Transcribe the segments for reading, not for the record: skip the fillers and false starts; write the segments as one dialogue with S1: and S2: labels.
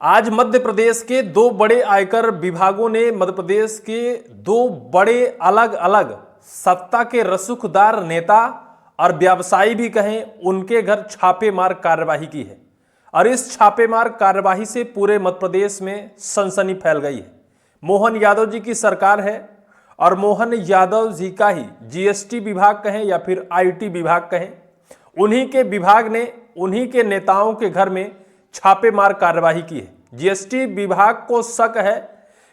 S1: आज मध्य प्रदेश के दो बड़े आयकर विभागों ने मध्य प्रदेश के दो बड़े अलग अलग सत्ता के रसूखदार नेता और व्यवसायी भी कहें, उनके घर छापेमार कार्यवाही की है। और इस छापेमार कार्यवाही से पूरे मध्य प्रदेश में सनसनी फैल गई है। मोहन यादव जी की सरकार है और मोहन यादव जी का ही जीएसटी विभाग कहें या फिर आईटी विभाग कहें, उन्हीं के विभाग ने उन्हीं के नेताओं के घर में छापेमार कार्यवाही की है। जीएसटी विभाग को शक है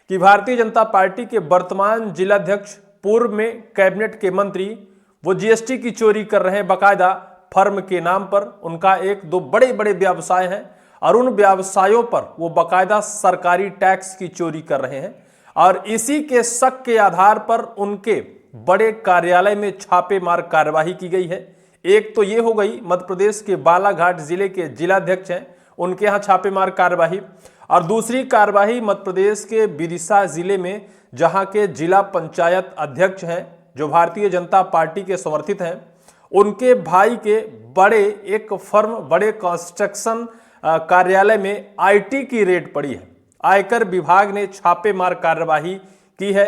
S1: कि भारतीय जनता पार्टी के वर्तमान जिलाध्यक्ष, पूर्व में कैबिनेट के मंत्री, वो जीएसटी की चोरी कर रहे हैं। बाकायदा फर्म के नाम पर उनका एक दो बड़े बड़े व्यवसाय हैं और उन व्यवसायों पर वो बाकायदा सरकारी टैक्स की चोरी कर रहे हैं। और इसी के शक के आधार पर उनके बड़े कार्यालय में छापेमार कार्यवाही की गई है। एक तो ये हो गई मध्य प्रदेश के बालाघाट जिले के जिलाध्यक्ष हैं, उनके यहाँ छापेमार कार्यवाही, और दूसरी कार्यवाही मध्य प्रदेश के विदिशा जिले में, जहां के जिला पंचायत अध्यक्ष हैं जो भारतीय जनता पार्टी के समर्थित हैं, उनके भाई के बड़े एक फर्म, बड़े कंस्ट्रक्शन कार्यालय में आईटी की रेड पड़ी है। आयकर विभाग ने छापेमार कार्यवाही की है।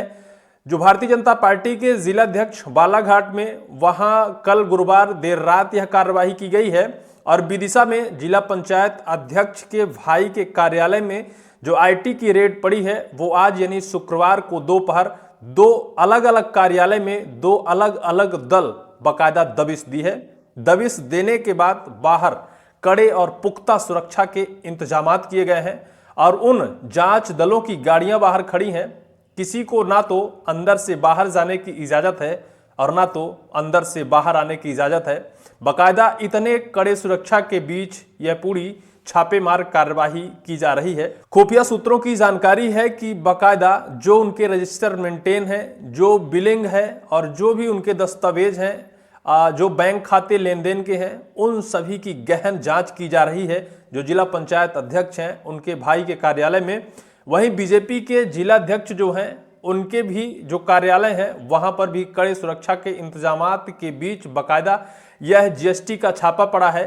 S1: जो भारतीय जनता पार्टी के जिलाध्यक्ष बालाघाट में, वहां कल गुरुवार देर रात यह कार्रवाई की गई है। और विदिशा में जिला पंचायत अध्यक्ष के भाई के कार्यालय में जो आईटी की रेड पड़ी है, वो आज यानी शुक्रवार को दोपहर दो अलग अलग कार्यालय में दो अलग अलग दल बाकायदा दबिश दी है। दबिश देने के बाद बाहर कड़े और पुख्ता सुरक्षा के इंतजामात किए गए हैं और उन जांच दलों की गाड़ियां बाहर खड़ी हैं। किसी को ना तो अंदर से बाहर जाने की इजाजत है और ना तो अंदर से बाहर आने की इजाजत है। बाकायदा इतने कड़े सुरक्षा के बीच यह पूरी छापेमार कार्यवाही की जा रही है। खुफिया सूत्रों की जानकारी है कि बाकायदा जो उनके रजिस्टर मेंटेन है, जो बिलिंग है और जो भी उनके दस्तावेज हैं, जो बैंक खाते लेन देन के हैं, उन सभी की गहन जांच की जा रही है। जो जिला पंचायत अध्यक्ष हैं उनके भाई के कार्यालय में, वहीं बीजेपी के जिलाध्यक्ष जो हैं उनके भी जो कार्यालय हैं वहां पर भी कड़े सुरक्षा के इंतजामात के बीच बाकायदा यह जीएसटी का छापा पड़ा है,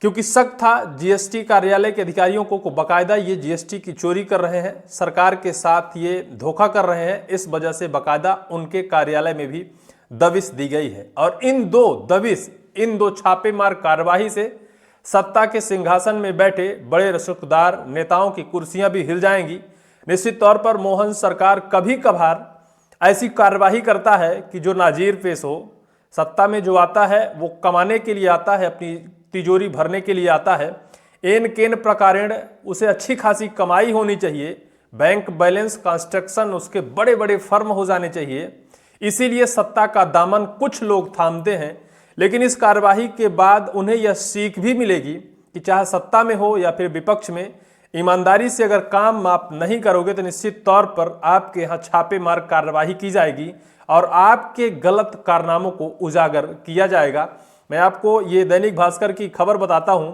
S1: क्योंकि शक था जीएसटी कार्यालय के अधिकारियों को बाकायदा ये जीएसटी की चोरी कर रहे हैं, सरकार के साथ ये धोखा कर रहे हैं। इस वजह से बाकायदा उनके कार्यालय में भी दबिश दी गई है। और इन दो छापेमार कार्यवाही से सत्ता के सिंहासन में बैठे बड़े रसूखदार नेताओं की कुर्सियां भी हिल जाएंगी। निश्चित तौर पर मोहन सरकार कभी कभार ऐसी कार्यवाही करता है कि जो नाजीर पेश हो। सत्ता में जो आता है वो कमाने के लिए आता है, अपनी तिजोरी भरने के लिए आता है। एन केन प्रकारेण उसे अच्छी खासी कमाई होनी चाहिए, बैंक बैलेंस, कंस्ट्रक्शन, उसके बड़े बड़े फर्म हो जाने चाहिए। इसीलिए सत्ता का दामन कुछ लोग थामते हैं। लेकिन इस कार्यवाही के बाद उन्हें यह सीख भी मिलेगी कि चाहे सत्ता में हो या फिर विपक्ष में, ईमानदारी से अगर काम आप नहीं करोगे तो निश्चित तौर पर आपके यहाँ छापेमार कार्यवाही की जाएगी और आपके गलत कारनामों को उजागर किया जाएगा। मैं आपको ये दैनिक भास्कर की खबर बताता हूं,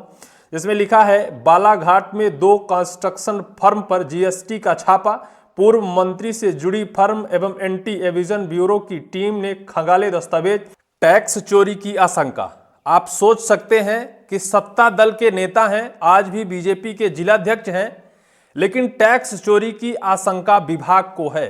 S1: जिसमें लिखा है बालाघाट में दो कंस्ट्रक्शन फर्म पर जीएसटी का छापा, पूर्व मंत्री से जुड़ी फर्म एवं एंटी एविजन ब्यूरो की टीम ने खंगाले दस्तावेज, टैक्स चोरी की आशंका। आप सोच सकते हैं कि सत्ता दल के नेता हैं, आज भी बीजेपी के जिलाध्यक्ष हैं, लेकिन टैक्स चोरी की आशंका विभाग को है।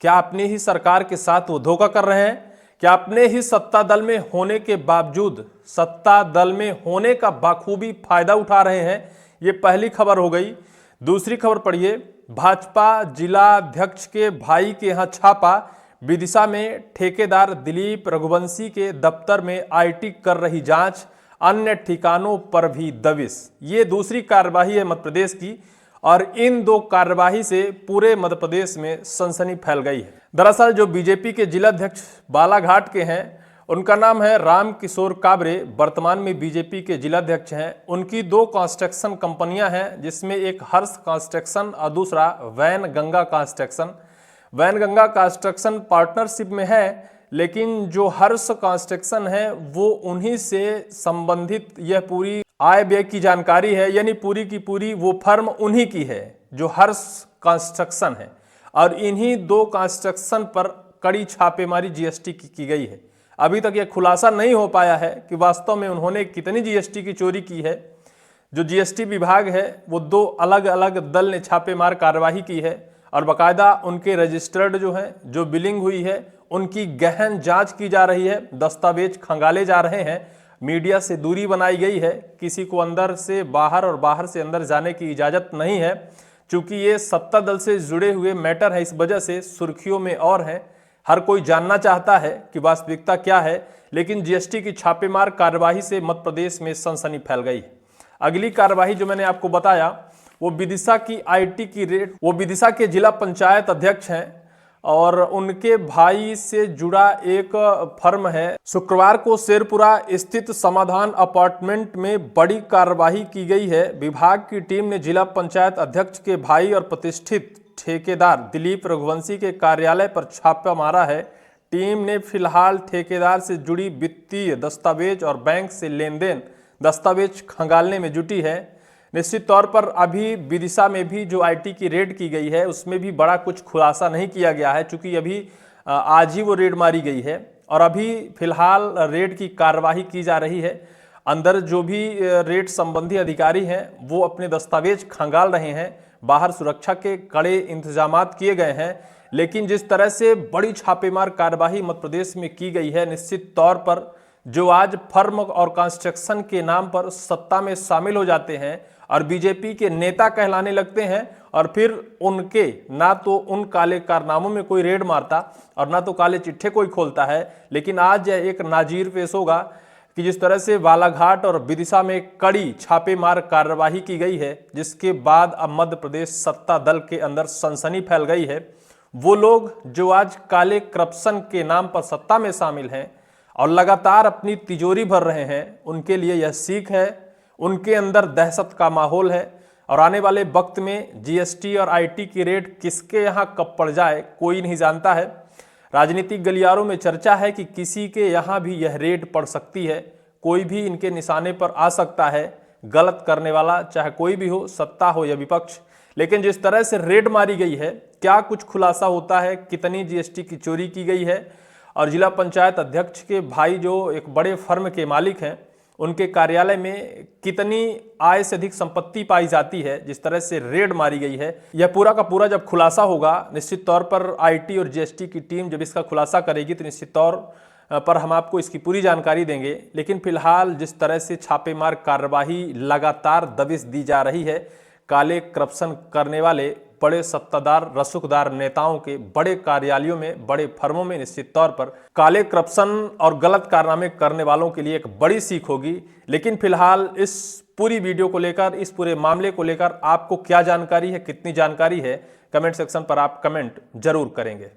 S1: क्या अपनी ही सरकार के साथ वो धोखा कर रहे हैं? क्या अपने ही सत्ता दल में होने के बावजूद सत्ता दल में होने का बाखूबी फायदा उठा रहे हैं? ये पहली खबर हो गई। दूसरी खबर पढ़िए, भाजपा जिलाध्यक्ष के भाई के यहाँ छापा, विदिशा में ठेकेदार दिलीप रघुवंशी के दफ्तर में आईटी कर रही जांच, अन्य ठिकानों पर भी दबिश। ये दूसरी कार्यवाही है मध्य प्रदेश की और इन दो कार्यवाही से पूरे मध्य प्रदेश में सनसनी फैल गई है। दरअसल जो बीजेपी के जिलाध्यक्ष बालाघाट के हैं, उनका नाम है राम किशोर काबरे, वर्तमान में बीजेपी के जिलाध्यक्ष हैं। उनकी दो कंस्ट्रक्शन कंपनियां हैं, जिसमें एक हर्ष कंस्ट्रक्शन और दूसरा Wainganga construction. Wainganga construction partnership में है, लेकिन जो हर्ष कंस्ट्रक्शन है वो उन्हीं से संबंधित यह पूरी आय व्यय की जानकारी है, यानी पूरी की पूरी वो फर्म उन्हीं की है जो हर्ष कंस्ट्रक्शन है। और इन्हीं दो कंस्ट्रक्शन पर कड़ी छापेमारी जीएसटी की गई है। अभी तक यह खुलासा नहीं हो पाया है कि वास्तव में उन्होंने कितनी जीएसटी की चोरी की है। जो जीएसटी विभाग है वो दो अलग अलग दल ने छापेमार कार्रवाई की है और बाकायदा उनके रजिस्टर्ड जो हैं, जो बिलिंग हुई है, उनकी गहन जांच की जा रही है, दस्तावेज खंगाले जा रहे हैं, मीडिया से दूरी बनाई गई है, किसी को अंदर से बाहर और बाहर से अंदर जाने की इजाजत नहीं है। चूंकि ये सत्ता दल से जुड़े हुए मैटर है, इस वजह से सुर्खियों में और है। हर कोई जानना चाहता है कि वास्तविकता क्या है, लेकिन जीएसटी की छापेमार कार्रवाई से मध्य प्रदेश में सनसनी फैल गई। अगली कार्रवाई जो मैंने आपको बताया वो विदिशा की आईटी की रेड, वो विदिशा के जिला पंचायत अध्यक्ष हैं और उनके भाई से जुड़ा एक फर्म है। शुक्रवार को शेरपुरा स्थित समाधान अपार्टमेंट में बड़ी कार्रवाई की गई है। विभाग की टीम ने जिला पंचायत अध्यक्ष के भाई और प्रतिष्ठित ठेकेदार दिलीप रघुवंशी के कार्यालय पर छापा मारा है। टीम ने फिलहाल ठेकेदार से जुड़ी वित्तीय दस्तावेज और बैंक से लेन देन दस्तावेज खंगालने में जुटी है। निश्चित तौर पर अभी विदिशा में भी जो आईटी की रेड की गई है उसमें भी बड़ा कुछ खुलासा नहीं किया गया है, चूंकि अभी आज ही वो रेड मारी गई है और अभी फिलहाल रेड की कार्रवाई की जा रही है। अंदर जो भी रेड संबंधी अधिकारी हैं वो अपने दस्तावेज खंगाल रहे हैं। बाहर सुरक्षा के कड़े इंतजामात किए गए हैं, लेकिन जिस तरह से बड़ी छापेमार कार्रवाई मध्य प्रदेश में की गई है, निश्चित तौर पर जो आज फर्म और कंस्ट्रक्शन के नाम पर सत्ता में शामिल हो जाते हैं और बीजेपी के नेता कहलाने लगते हैं और फिर उनके ना तो उन काले कारनामों में कोई रेड मारता और ना तो काले चिट्ठे कोई खोलता है। लेकिन आज यह एक नाजीर पेश होगा कि जिस तरह से बालाघाट और विदिशा में कड़ी छापेमार कार्रवाई की गई है, जिसके बाद अब मध्य प्रदेश सत्ता दल के अंदर सनसनी फैल गई है। वो लोग जो आज काले करप्शन के नाम पर सत्ता में शामिल हैं और लगातार अपनी तिजोरी भर रहे हैं, उनके लिए यह सीख है। उनके अंदर दहशत का माहौल है और आने वाले वक्त में जीएसटी और आईटी की रेड किसके यहाँ कब पड़ जाए कोई नहीं जानता है। राजनीतिक गलियारों में चर्चा है कि किसी के यहाँ भी यह रेड पड़ सकती है, कोई भी इनके निशाने पर आ सकता है, गलत करने वाला चाहे कोई भी हो, सत्ता हो या विपक्ष। लेकिन जिस तरह से रेड मारी गई है, क्या कुछ खुलासा होता है, कितनी जीएसटी की चोरी की गई है और जिला पंचायत अध्यक्ष के भाई जो एक बड़े फर्म के मालिक हैं, उनके कार्यालय में कितनी आय से अधिक संपत्ति पाई जाती है, जिस तरह से रेड मारी गई है, यह पूरा का पूरा जब खुलासा होगा, निश्चित तौर पर आईटी और जीएसटी की टीम जब इसका खुलासा करेगी तो निश्चित तौर पर हम आपको इसकी पूरी जानकारी देंगे। लेकिन फिलहाल जिस तरह से छापेमार कार्रवाई लगातार दबिश दी जा रही है, काले करप्शन करने वाले बड़े सत्तादार रसूखदार नेताओं के बड़े कार्यालयों में, बड़े फर्मों में निश्चित तौर पर काले करप्शन और गलत कारनामे करने वालों के लिए एक बड़ी सीख होगी। लेकिन फिलहाल इस पूरी वीडियो को लेकर, इस पूरे मामले को लेकर आपको क्या जानकारी है, कितनी जानकारी है, कमेंट सेक्शन पर आप कमेंट जरूर करेंगे।